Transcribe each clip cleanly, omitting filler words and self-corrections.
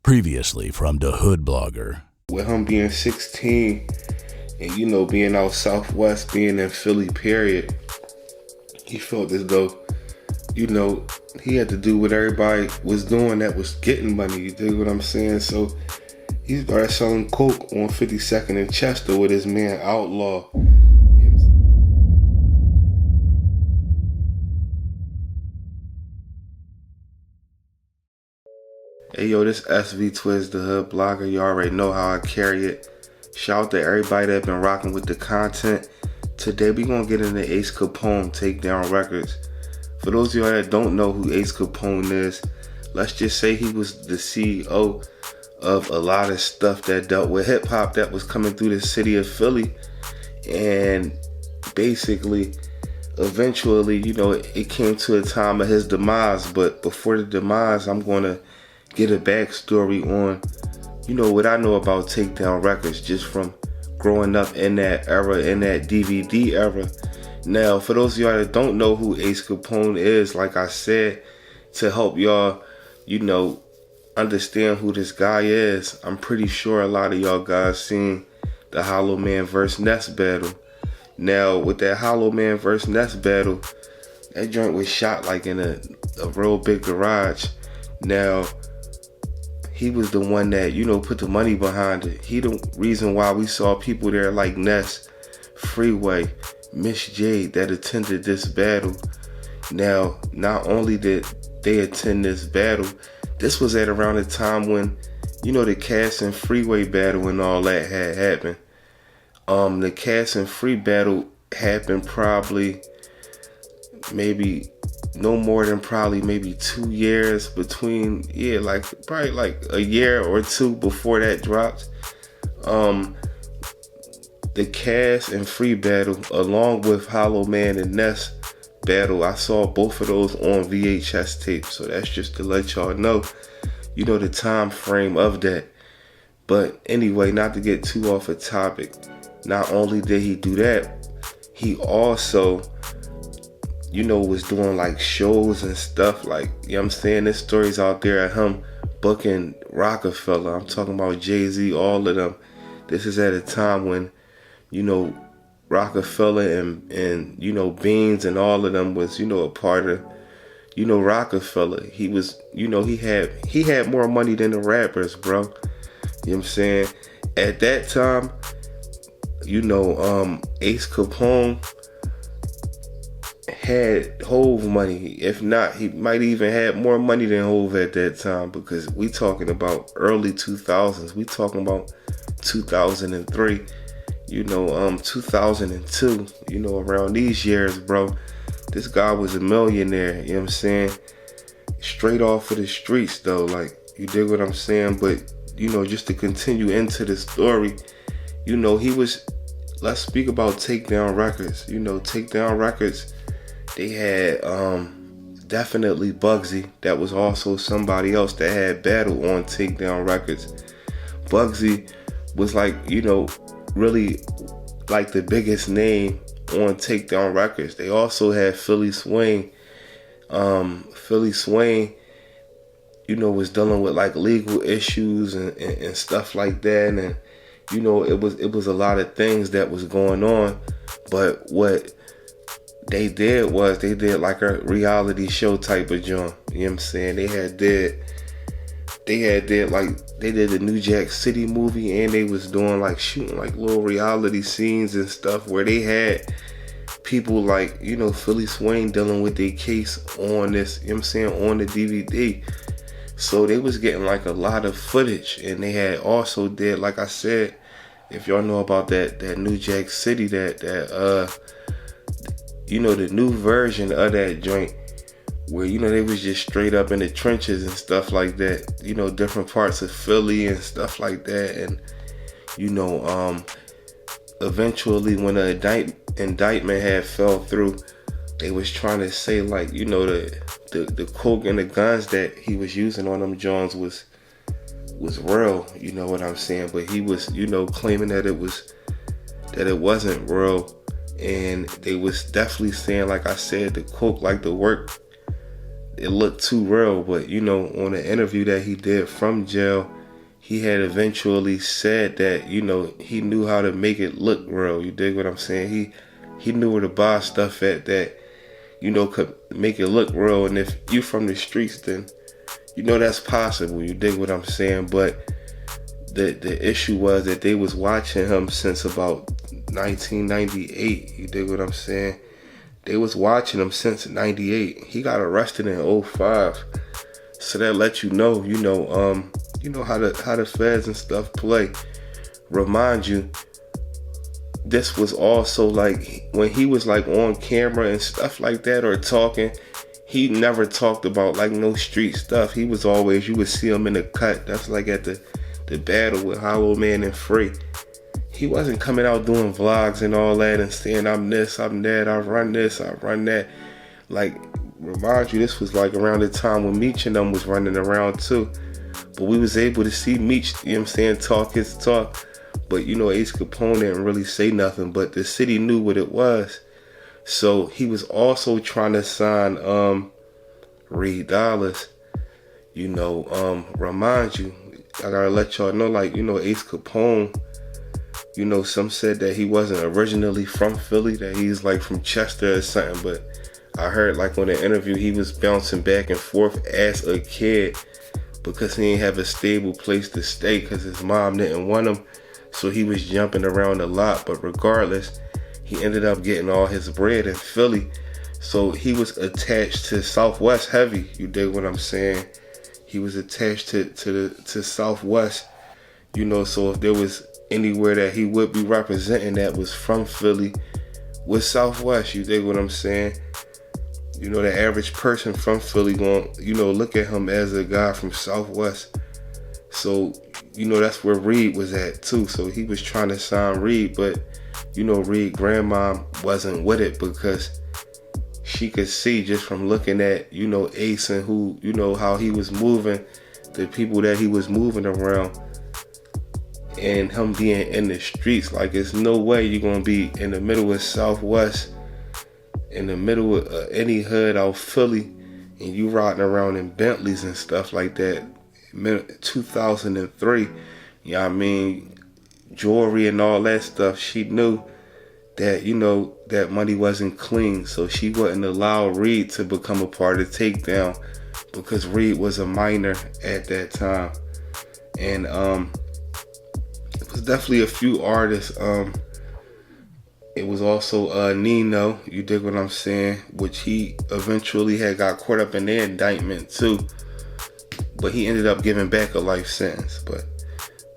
Previously from the Hood Blogger. With him being 16 and, being out Southwest, being in Philly, period, he felt as though, he had to do what everybody was doing that was getting money. You dig what I'm saying? So he started selling coke on 52nd and Chester with his man Outlaw. Hey yo, this SV Twiz, the Hood Blogger. You already know how I carry it. Shout out to everybody that been rocking with the content. Today we gonna get into Ace Capone, Takedown Records. For those of y'all that don't know who Ace Capone is, let's just say he was the CEO of a lot of stuff that dealt with hip hop that was coming through the city of Philly. And basically, eventually, it came to a time of his demise. But before the demise, I'm gonna get a backstory on, what I know about Takedown Records just from growing up in that era, in that DVD era. Now, for those of y'all that don't know who Ace Capone is, like I said, to help y'all, understand who this guy is, I'm pretty sure a lot of y'all guys seen the Hollow Man vs. Ness battle. Now, with that Hollow Man vs. Ness battle, that joint was shot like in a real big garage. Now, he was the one that, put the money behind it. He the reason why we saw people there like Ness, Freeway, Miss Jade that attended this battle. Now, not only did they attend this battle, this was at around the time when, the Cass and Freeway battle and all that had happened. The Cass and Free battle happened probably maybe no more than maybe 2 years between, probably like a year or two before that dropped. The Cass and Free battle, along with Hollow Man and Ness battle, I saw both of those on VHS tape. So that's just to let y'all know, the time frame of that. But anyway, not to get too off a topic, not only did he do that, he also was doing like shows and stuff, like, I'm saying, this story's out there at him booking Rockefeller. I'm talking about Jay-Z, all of them. This is at a time when, Rockefeller and Beans and all of them was, a part of, Rockefeller. He was, he had more money than the rappers, bro. You know what I'm saying? At that time, Ace Capone had Hove money. If not, he might even had more money than Hove at that time, because we talking about early 2000s. We talking about 2003, 2002, around these years, bro. This guy was a millionaire, you know what I'm saying? Straight off of the streets, though, like, you dig what I'm saying? But, just to continue into the story, he was, let's speak about Takedown Records. Takedown Records, they had definitely Bugsy. That was also somebody else that had battle on Takedown Records. Bugsy was like, really like the biggest name on Takedown Records. They also had Philly Swain. Philly Swain, was dealing with like legal issues and stuff like that. And, it was a lot of things that was going on. But what they did was they did like a reality show type of joint. You know what I'm saying? They did the New Jack City movie, and they was doing like shooting like little reality scenes and stuff where they had people like, Philly Swain dealing with their case on this, on the DVD. So they was getting like a lot of footage, and they had also did, like I said, if y'all know about that New Jack City, the new version of that joint, where, they was just straight up in the trenches and stuff like that, different parts of Philly and stuff like that. And, eventually when the indictment had fell through, they was trying to say like, the coke and the guns that he was using on them Johns was real, you know what I'm saying? But he was, claiming that it wasn't real. And they was definitely saying, like I said, the coke, like the work, it looked too real. But, on the interview that he did from jail, he had eventually said that, you know, he knew how to make it look real. You dig what I'm saying? He knew where to buy stuff at that, you know, could make it look real. And if you from the streets, then you know that's possible. You dig what I'm saying? But the issue was that they was watching him since about 1998. You dig what I'm saying? They was watching him since 98. He got arrested in 05. So that lets you know, you know how the feds and stuff play. Remind you, this was also like when he was like on camera and stuff like that or talking, he never talked about like no street stuff. He was always, you would see him in the cut. That's like at the battle with Hollow Man and Free. He wasn't coming out doing vlogs and all that and saying I'm this, I'm that, I run this, I run that. Like, remind you, this was like around the time when Meech and them was running around too. But we was able to see Meech, you know what I'm saying, talk his talk. But you know, Ace Capone didn't really say nothing, but the city knew what it was. So he was also trying to sign Reed Dollars. You know, remind you, I gotta let y'all know, like, you know, Ace Capone, you know, some said that he wasn't originally from Philly, that he's like from Chester or something, but I heard like on an interview he was bouncing back and forth as a kid because he didn't have a stable place to stay because his mom didn't want him, so he was jumping around a lot. But regardless, he ended up getting all his bread in Philly, so he was attached to Southwest heavy. You dig what I'm saying? He was attached to Southwest, you know, so if there was anywhere that he would be representing that was from Philly with Southwest, you dig what I'm saying? You know, the average person from Philly gon', you know, look at him as a guy from Southwest. So, you know, that's where Reed was at too. So he was trying to sign Reed, but you know, Reed grandma wasn't with it because she could see just from looking at, you know, Ace and who, you know, how he was moving, the people that he was moving around, and him being in the streets. Like, there's no way you're gonna be in the middle of Southwest, in the middle of any hood out Philly, and you riding around in Bentleys and stuff like that. 2003, you know what I mean, jewelry and all that stuff. She knew that, you know, that money wasn't clean, so she wouldn't allow Reed to become a part of Takedown because Reed was a minor at that time. And it was definitely a few artists. It was also Nino, you dig what I'm saying, which he eventually had got caught up in their indictment too, but he ended up giving back a life sentence. But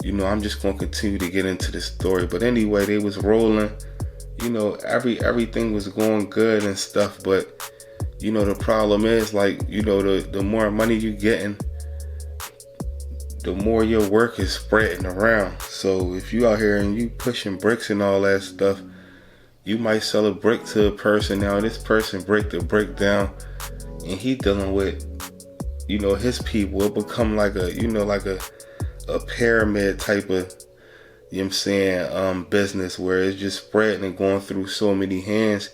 you know, I'm just gonna continue to get into the story. But anyway, they was rolling. You know, everything was going good and stuff, but you know, the problem is, like, you know, the more money you getting, the more your work is spreading around. So if you out here and you pushing bricks and all that stuff, you might sell a brick to a person. Now this person break the brick down and he dealing with, you know, his people. It become like a, you know, like a pyramid type of, you know what I'm saying, business where it's just spreading and going through so many hands.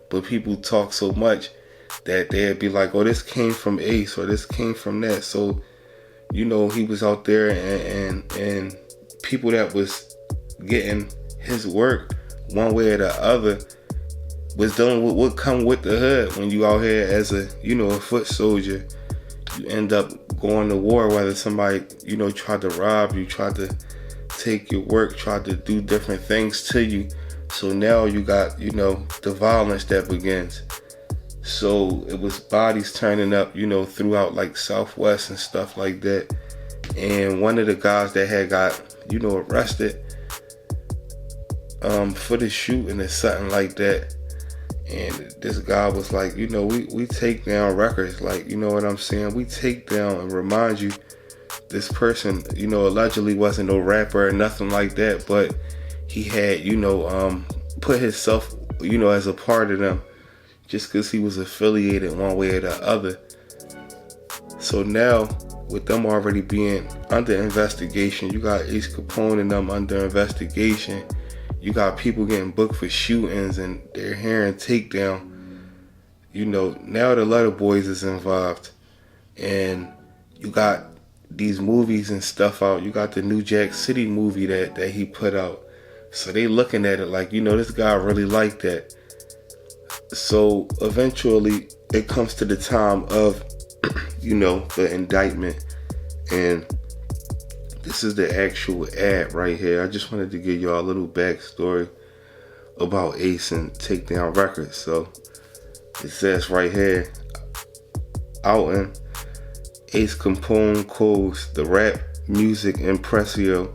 But people talk so much that they'd be like, oh, this came from Ace or this came from that. So, you know, he was out there and people that was getting his work one way or the other was dealing with what come with the hood. When you out here as a, you know, a foot soldier, you end up going to war, whether somebody, you know, tried to rob you, tried to take your work, tried to do different things to you. So now you got, you know, the violence that begins. So it was bodies turning up, you know, throughout like Southwest and stuff like that. And one of the guys that had got, you know, arrested for the shooting or something like that. And this guy was like, you know, we take down records, like, you know what I'm saying? We take down, and remind you, this person, you know, allegedly wasn't no rapper or nothing like that, but he had, you know, put himself, you know, as a part of them just because he was affiliated one way or the other. So now, with them already being under investigation, you got Ace Capone and them under investigation. You got people getting booked for shootings and they're hearing Takedown. You know, now the Letter Boys is involved. And you got these movies and stuff out. You got the New Jack City movie that he put out. So they looking at it like, this guy really liked that. So eventually it comes to the time of, the indictment. And this is the actual ad right here. I just wanted to give y'all a little backstory about Ace and Takedown Records. So it says right here, outing Ace Capone Coles, the rap music impresario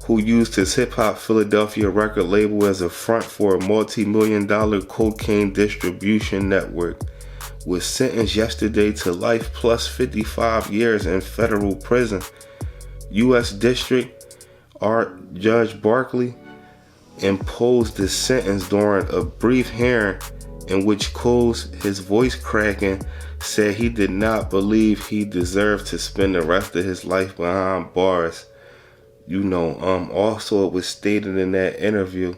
who used his hip-hop Philadelphia record label as a front for a multi-million-dollar cocaine distribution network, was sentenced yesterday to life plus 55 years in federal prison. U.S. District Art Judge Barkley imposed the sentence during a brief hearing in which Coles, his voice cracking, said he did not believe he deserved to spend the rest of his life behind bars. Also it was stated in that interview,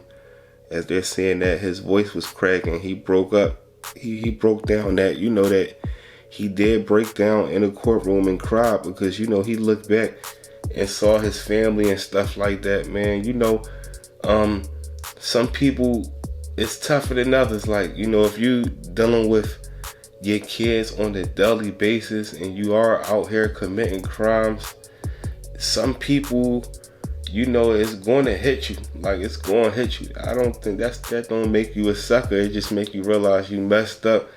as they're saying that his voice was cracking, he broke up. He broke down that, that he did break down in a courtroom and cried because, he looked back and saw his family and stuff like that, man. Some people, it's tougher than others. Like, if you dealing with your kids on a daily basis and you are out here committing crimes, some people, it's going to hit you. Like, it's going to hit you. I don't think that don't make you a sucker. It just make you realize you messed up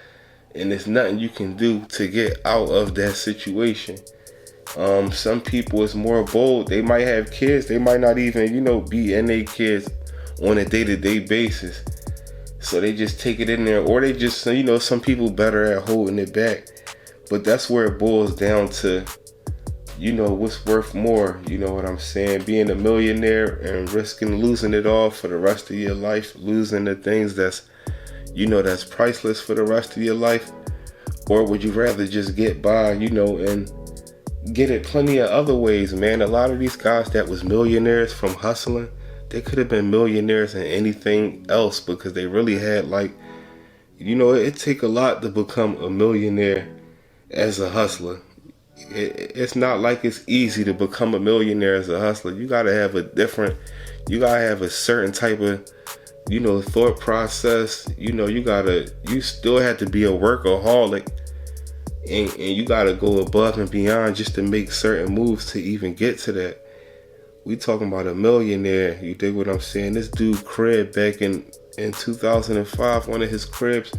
and there's nothing you can do to get out of that situation. Some people is more bold. They might have kids. They might not even, be in their kids on a day-to-day basis. So they just take it in there, or they just, some people better at holding it back. But that's where it boils down to, what's worth more, you know what I'm saying? Being a millionaire and risking losing it all for the rest of your life, losing the things that's, that's priceless for the rest of your life. Or would you rather just get by, and get it plenty of other ways, man? A lot of these guys that was millionaires from hustling, they could have been millionaires in anything else because they really had it take a lot to become a millionaire as a hustler. It's not like it's easy to become a millionaire as a hustler. You gotta have a certain type of, thought process. You still have to be a workaholic and you gotta go above and beyond just to make certain moves to even get to that. We talking about a millionaire, you dig what I'm saying? This dude crib back in 2005, one of his cribs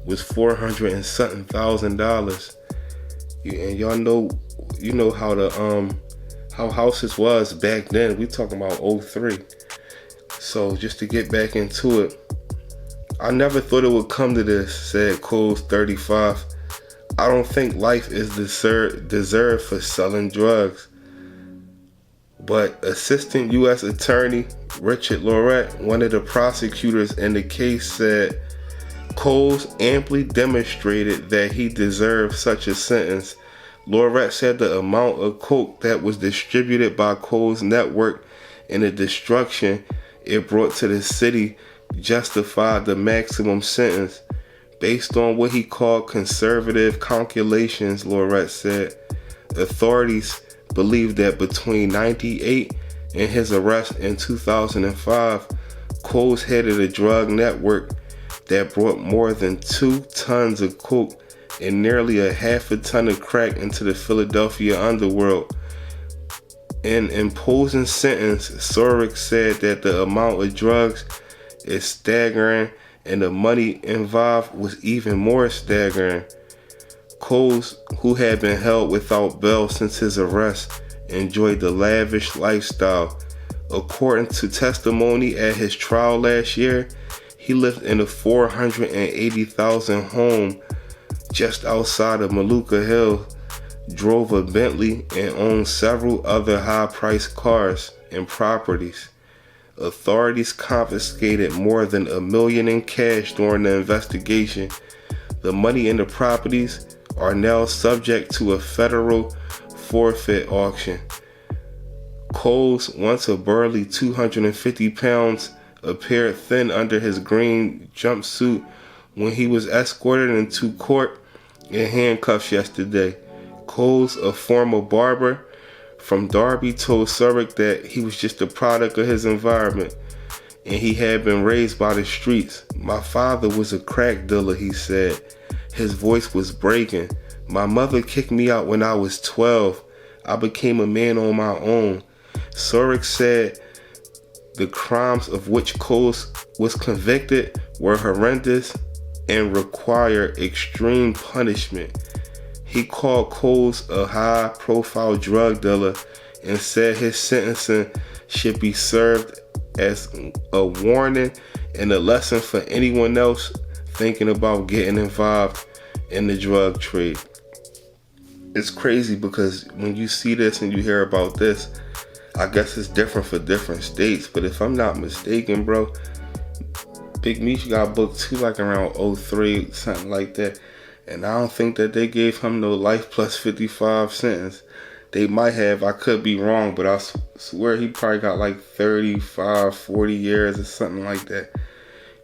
was $400 and something thousand. And y'all know, how houses was back then. We talking about 03. So just to get back into it, I never thought it would come to this, said Coles 35. I don't think life is deserved for selling drugs. But Assistant U.S. Attorney Richard Lorette, one of the prosecutors in the case, said Coles amply demonstrated that he deserved such a sentence. Lorette said the amount of coke that was distributed by Coles' network and the destruction it brought to the city justified the maximum sentence. Based on what he called conservative calculations, Lorette said, authorities believe that between 98 and his arrest in 2005, Coles headed a drug network that brought more than 2 tons of coke and nearly a half a ton of crack into the Philadelphia underworld. In imposing sentence, Sorek said that the amount of drugs is staggering and the money involved was even more staggering. Coles, who had been held without bail since his arrest, enjoyed the lavish lifestyle. According to testimony at his trial last year, he lived in a $480,000 home just outside of Maluka Hill, drove a Bentley, and owned several other high-priced cars and properties. Authorities confiscated more than $1 million in cash during the investigation. The money and the properties are now subject to a federal forfeit auction. Coles, once a burly 250 pounds, appeared thin under his green jumpsuit when he was escorted into court in handcuffs yesterday. Coles, a former barber, from Darby told Surik that he was just a product of his environment and he had been raised by the streets. My father was a crack dealer, he said. His voice was breaking. My mother kicked me out when I was 12. I became a man on my own. Surik said the crimes of which Coles was convicted were horrendous and require extreme punishment. He called Coles a high-profile drug dealer and said his sentencing should be served as a warning and a lesson for anyone else thinking about getting involved in the drug trade. It's crazy because when you see this and you hear about this, I guess it's different for different states, but if I'm not mistaken, bro, Big Meech got booked too, like around 03, something like that. And I don't think that they gave him no life plus 55 sentence. They might have, I could be wrong, but I swear he probably got like 35, 40 years or something like that.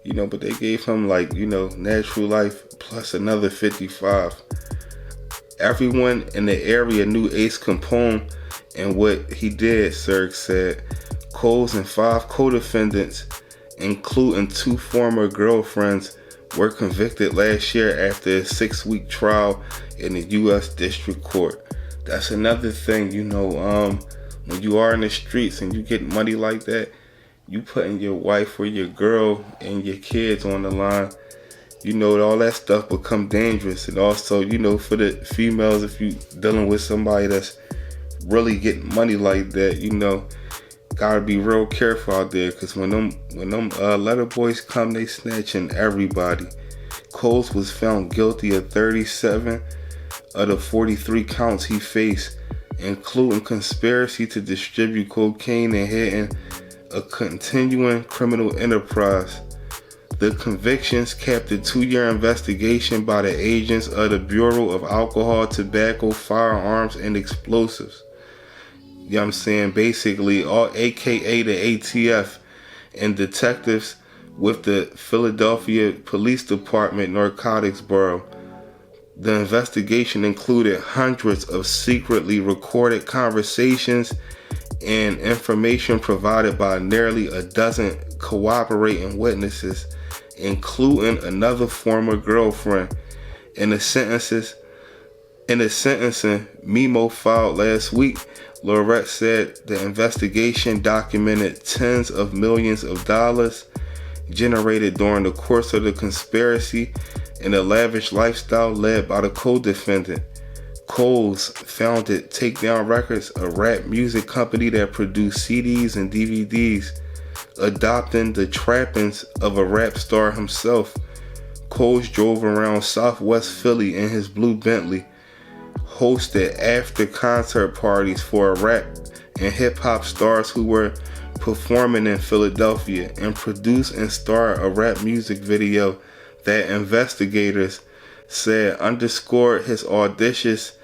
You know, but they gave him like, you know, natural life plus another 55. Everyone in the area knew Ace Capone and what he did, Surik said. Coles and 5 co-defendants, including 2 former girlfriends, were convicted last year after a 6-week trial in the U.S. District Court. That's another thing, you know, when you are in the streets and you get money like that, you putting your wife or your girl and your kids on the line. You know, all that stuff become dangerous. And also, you know, for the females, if you dealing with somebody that's really getting money like that, you know, gotta be real careful out there, because when them letter boys come, they snatching everybody. Coles was found guilty of 37 of the 43 counts he faced, including conspiracy to distribute cocaine and heading a continuing criminal enterprise. The convictions capped a 2-year investigation by the agents of the Bureau of Alcohol, Tobacco, Firearms, and Explosives. You know what I'm saying? Basically, all AKA the ATF and detectives with the Philadelphia Police Department Narcotics Bureau. The investigation included hundreds of secretly recorded conversations and information provided by nearly a dozen cooperating witnesses, including another former girlfriend. In the sentencing memo filed last week, Lorette said the investigation documented tens of millions of dollars generated during the course of the conspiracy in a lavish lifestyle led by the co-defendant. Coles founded Takedown Records, a rap music company that produced CDs and DVDs, adopting the trappings of a rap star himself. Coles drove around Southwest Philly in his blue Bentley, hosted after concert parties for rap and hip-hop stars who were performing in Philadelphia, and produced and starred a rap music video that investigators said underscored his audacious,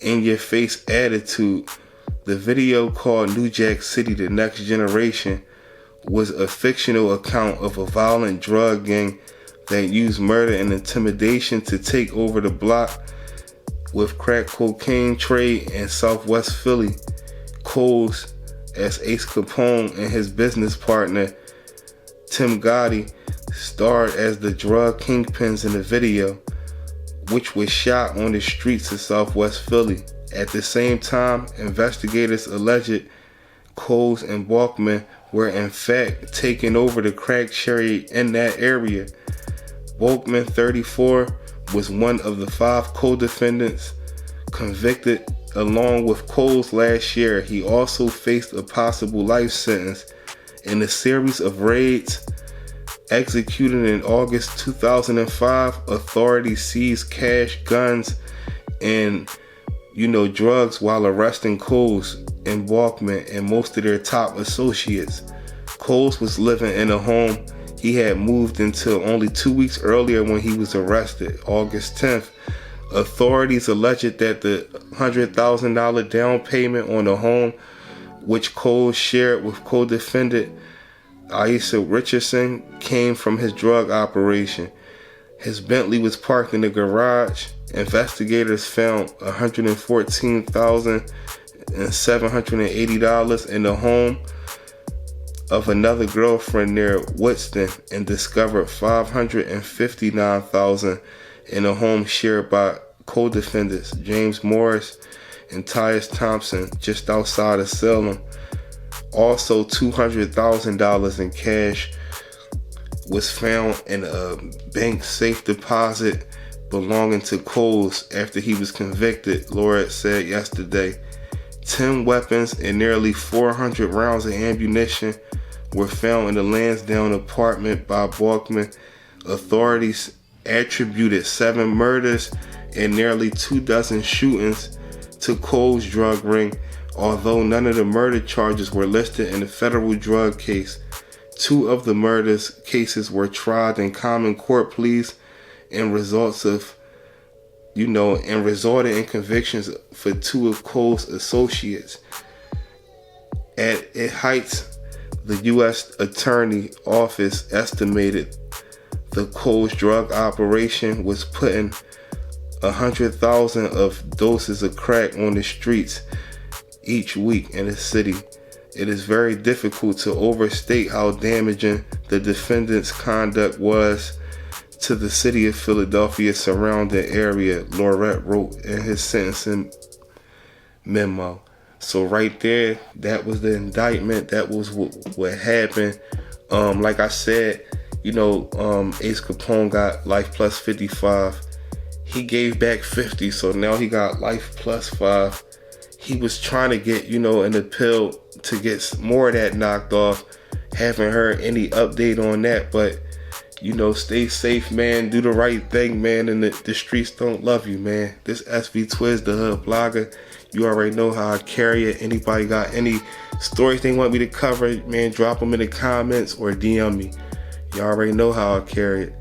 in-your-face attitude. The video, called New Jack City: The Next Generation, was a fictional account of a violent drug gang that used murder and intimidation to take over the block with crack cocaine trade in Southwest Philly. Coles, as Ace Capone, and his business partner Tim Gotti starred as the drug kingpins in the video, which was shot on the streets of Southwest Philly. At the same time, investigators alleged Coles and Balkman were in fact taking over the crack trade in that area. Balkman, 34, was one of the 5 co-defendants convicted along with Coles last year. He also faced a possible life sentence in a series of raids executed in August 2005. Authorities seized cash, guns, and drugs while arresting Coles and Balkman and most of their top associates. Coles was living in a home he had moved into only 2 weeks earlier when he was arrested, August 10th. Authorities alleged that the $100,000 down payment on the home, which Coles shared with co-defendant Aisha Richardson, came from his drug operation. His Bentley was parked in the garage. Investigators found $114,000 and $780 in the home of another girlfriend near Woodston, and discovered $559,000 in a home shared by co-defendants James Morris and Tyus Thompson just outside of Salem. Also, $200,000 in cash was found in a bank safe deposit belonging to Coles after he was convicted, Lorette said yesterday. 10 weapons and nearly 400 rounds of ammunition were found in the Lansdowne apartment by Balkman. Authorities attributed 7 murders and nearly 24 shootings to Cole's drug ring, although none of the murder charges were listed in the federal drug case. 2 of the murders cases were tried in common court pleas and resulted in convictions for 2 of Cole's associates. At Heights, the U.S. Attorney Office estimated the Cole's drug operation was putting 100,000 of doses of crack on the streets each week in the city. It is very difficult to overstate how damaging the defendant's conduct was to the city of Philadelphia surrounding area, Lorette wrote in his sentencing memo. So right there, that was the indictment. That was what happened. Like I said, Ace Capone got life plus 55. He gave back 50, so now he got life plus 5. He was trying to get, an appeal to get more of that knocked off. Haven't heard any update on that, but stay safe, man. Do the right thing, man. And the streets don't love you, man. This SV Twiz, the Hood Blogger. You already know how I carry it. Anybody got any stories they want me to cover, man, drop them in the comments or DM me. You already know how I carry it.